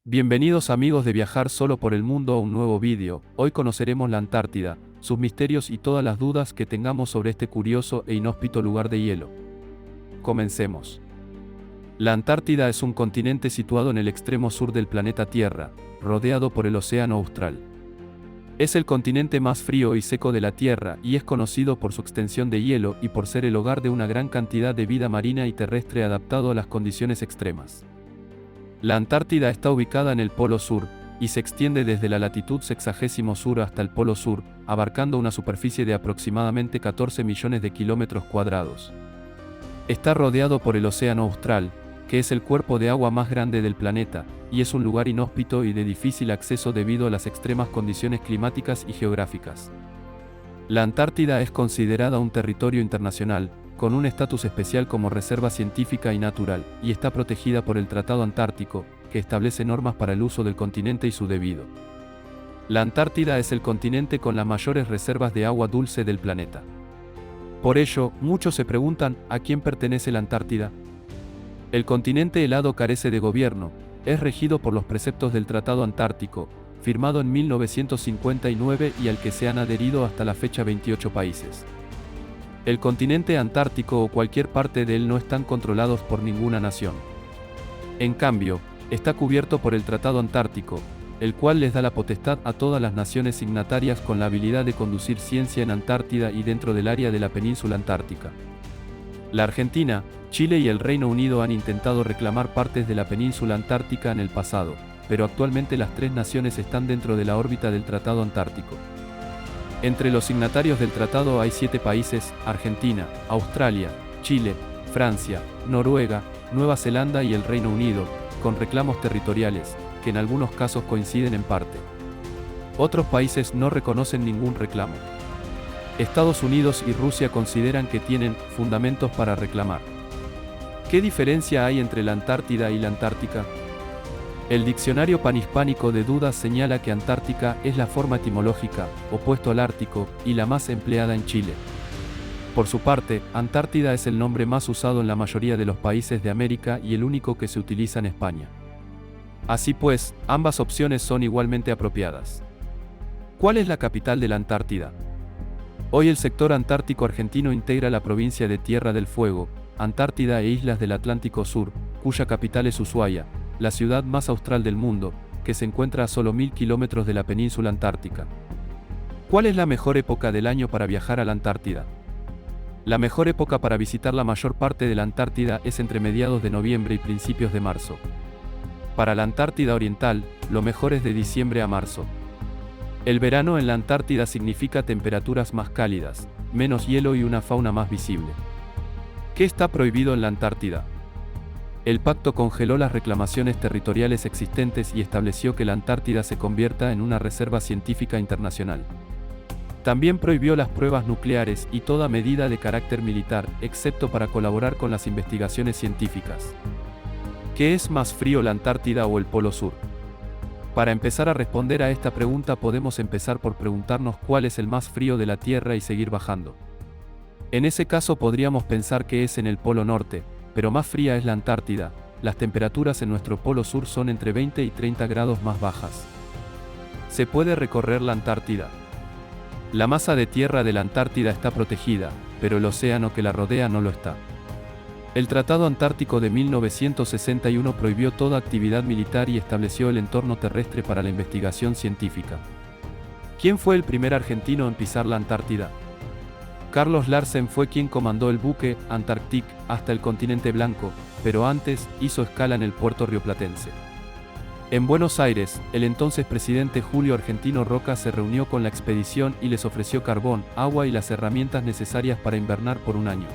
Bienvenidos amigos de Viajar Solo por el Mundo a un nuevo vídeo. Hoy conoceremos la Antártida, sus misterios y todas las dudas que tengamos sobre este curioso e inhóspito lugar de hielo. Comencemos. La Antártida es un continente situado en el extremo sur del planeta Tierra, rodeado por el Océano Austral. Es el continente más frío y seco de la Tierra y es conocido por su extensión de hielo y por ser el hogar de una gran cantidad de vida marina y terrestre adaptado a las condiciones extremas. La Antártida está ubicada en el Polo Sur, y se extiende desde la latitud 60° sur hasta el Polo Sur, abarcando una superficie de aproximadamente 14 millones de kilómetros cuadrados. Está rodeado por el Océano Austral, que es el cuerpo de agua más grande del planeta, y es un lugar inhóspito y de difícil acceso debido a las extremas condiciones climáticas y geográficas. La Antártida es considerada un territorio internacional, con un estatus especial como reserva científica y natural, y está protegida por el Tratado Antártico, que establece normas para el uso del continente y su debido. La Antártida es el continente con las mayores reservas de agua dulce del planeta. Por ello, muchos se preguntan, ¿a quién pertenece la Antártida? El continente helado carece de gobierno, es regido por los preceptos del Tratado Antártico, firmado en 1959 y al que se han adherido hasta la fecha 28 países. El continente antártico o cualquier parte de él no están controlados por ninguna nación. En cambio, está cubierto por el Tratado Antártico, el cual les da la potestad a todas las naciones signatarias con la habilidad de conducir ciencia en Antártida y dentro del área de la península antártica. La Argentina, Chile y el Reino Unido han intentado reclamar partes de la península antártica en el pasado, pero actualmente las tres naciones están dentro de la órbita del Tratado Antártico. Entre los signatarios del tratado hay 7 países: Argentina, Australia, Chile, Francia, Noruega, Nueva Zelanda y el Reino Unido, con reclamos territoriales, que en algunos casos coinciden en parte. Otros países no reconocen ningún reclamo. Estados Unidos y Rusia consideran que tienen fundamentos para reclamar. ¿Qué diferencia hay entre la Antártida y la Antártica? El diccionario panhispánico de dudas señala que Antártica es la forma etimológica, opuesto al Ártico, y la más empleada en Chile. Por su parte, Antártida es el nombre más usado en la mayoría de los países de América y el único que se utiliza en España. Así pues, ambas opciones son igualmente apropiadas. ¿Cuál es la capital de la Antártida? Hoy el sector antártico argentino integra la provincia de Tierra del Fuego, Antártida e islas del Atlántico Sur, cuya capital es Ushuaia, la ciudad más austral del mundo, que se encuentra a solo 1000 kilómetros de la península antártica. ¿Cuál es la mejor época del año para viajar a la Antártida? La mejor época para visitar la mayor parte de la Antártida es entre mediados de noviembre y principios de marzo. Para la Antártida Oriental, lo mejor es de diciembre a marzo. El verano en la Antártida significa temperaturas más cálidas, menos hielo y una fauna más visible. ¿Qué está prohibido en la Antártida? El pacto congeló las reclamaciones territoriales existentes y estableció que la Antártida se convierta en una reserva científica internacional. También prohibió las pruebas nucleares y toda medida de carácter militar, excepto para colaborar con las investigaciones científicas. ¿Qué es más frío, la Antártida o el Polo Sur? Para empezar a responder a esta pregunta podemos empezar por preguntarnos cuál es el más frío de la Tierra y seguir bajando. En ese caso podríamos pensar que es en el Polo Norte, pero más fría es la Antártida. Las temperaturas en nuestro Polo Sur son entre 20 y 30 grados más bajas. ¿Se puede recorrer la Antártida? La masa de tierra de la Antártida está protegida, pero el océano que la rodea no lo está. El Tratado Antártico de 1961 prohibió toda actividad militar y estableció el entorno terrestre para la investigación científica. ¿Quién fue el primer argentino en pisar la Antártida? Carlos Larsen fue quien comandó el buque Antarctic hasta el continente blanco, pero antes hizo escala en el puerto rioplatense. En Buenos Aires, el entonces presidente Julio Argentino Roca se reunió con la expedición y les ofreció carbón, agua y las herramientas necesarias para invernar por un año.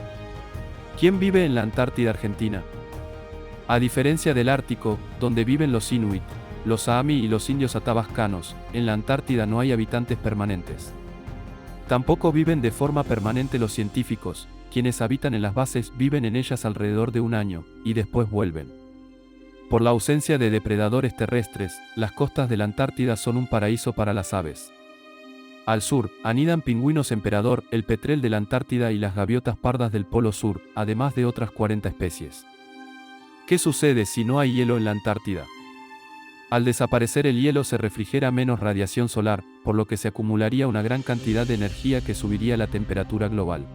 ¿Quién vive en la Antártida Argentina? A diferencia del Ártico, donde viven los Inuit, los Saami y los indios atabascanos, en la Antártida no hay habitantes permanentes. Tampoco viven de forma permanente los científicos, quienes habitan en las bases viven en ellas alrededor de un año, y después vuelven. Por la ausencia de depredadores terrestres, las costas de la Antártida son un paraíso para las aves. Al sur, anidan pingüinos emperador, el petrel de la Antártida y las gaviotas pardas del Polo Sur, además de otras 40 especies. ¿Qué sucede si no hay hielo en la Antártida? Al desaparecer el hielo se refrigera menos radiación solar, por lo que se acumularía una gran cantidad de energía que subiría la temperatura global.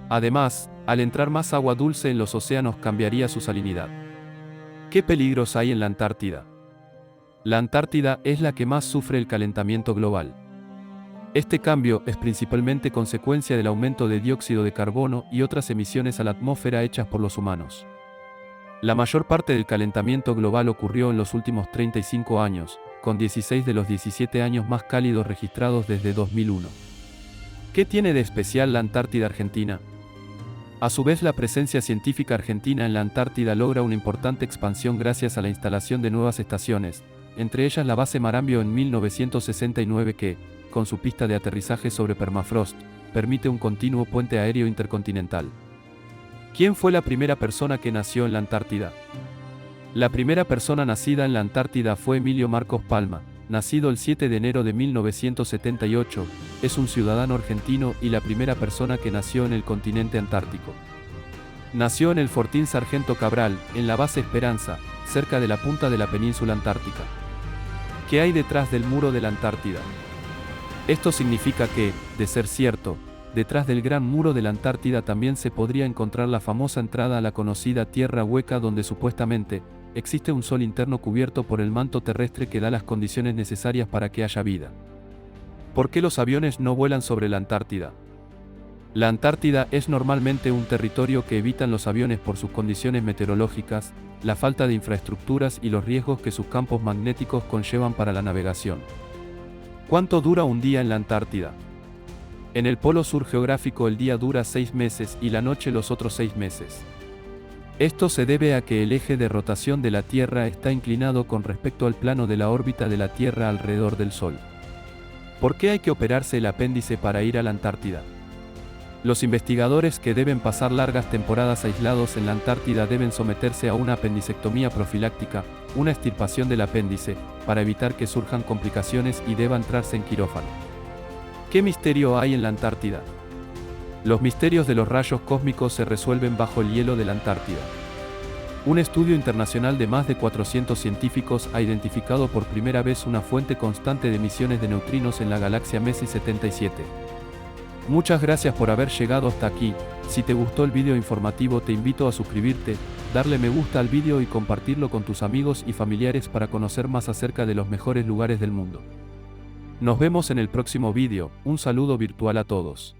Además, al entrar más agua dulce en los océanos cambiaría su salinidad. ¿Qué peligros hay en la Antártida? La Antártida es la que más sufre el calentamiento global. Este cambio es principalmente consecuencia del aumento de dióxido de carbono y otras emisiones a la atmósfera hechas por los humanos. La mayor parte del calentamiento global ocurrió en los últimos 35 años, con 16 de los 17 años más cálidos registrados desde 2001. ¿Qué tiene de especial la Antártida Argentina? A su vez, la presencia científica argentina en la Antártida logra una importante expansión gracias a la instalación de nuevas estaciones, entre ellas la base Marambio en 1969 que, con su pista de aterrizaje sobre permafrost, permite un continuo puente aéreo intercontinental. ¿Quién fue la primera persona que nació en la Antártida? La primera persona nacida en la Antártida fue Emilio Marcos Palma, nacido el 7 de enero de 1978, es un ciudadano argentino y la primera persona que nació en el continente antártico. Nació en el Fortín Sargento Cabral, en la base Esperanza, cerca de la punta de la península antártica. ¿Qué hay detrás del muro de la Antártida? Esto significa que, de ser cierto, detrás del gran muro de la Antártida también se podría encontrar la famosa entrada a la conocida Tierra Hueca donde supuestamente existe un sol interno cubierto por el manto terrestre que da las condiciones necesarias para que haya vida. ¿Por qué los aviones no vuelan sobre la Antártida? La Antártida es normalmente un territorio que evitan los aviones por sus condiciones meteorológicas, la falta de infraestructuras y los riesgos que sus campos magnéticos conllevan para la navegación. ¿Cuánto dura un día en la Antártida? En el polo sur geográfico el día dura 6 meses y la noche los otros 6 meses. Esto se debe a que el eje de rotación de la Tierra está inclinado con respecto al plano de la órbita de la Tierra alrededor del Sol. ¿Por qué hay que operarse el apéndice para ir a la Antártida? Los investigadores que deben pasar largas temporadas aislados en la Antártida deben someterse a una apendicectomía profiláctica, una extirpación del apéndice, para evitar que surjan complicaciones y deba entrarse en quirófano. ¿Qué misterio hay en la Antártida? Los misterios de los rayos cósmicos se resuelven bajo el hielo de la Antártida. Un estudio internacional de más de 400 científicos ha identificado por primera vez una fuente constante de emisiones de neutrinos en la galaxia Messi 77. Muchas gracias por haber llegado hasta aquí. Si te gustó el video informativo te invito a suscribirte, darle me gusta al video y compartirlo con tus amigos y familiares para conocer más acerca de los mejores lugares del mundo. Nos vemos en el próximo video, un saludo virtual a todos.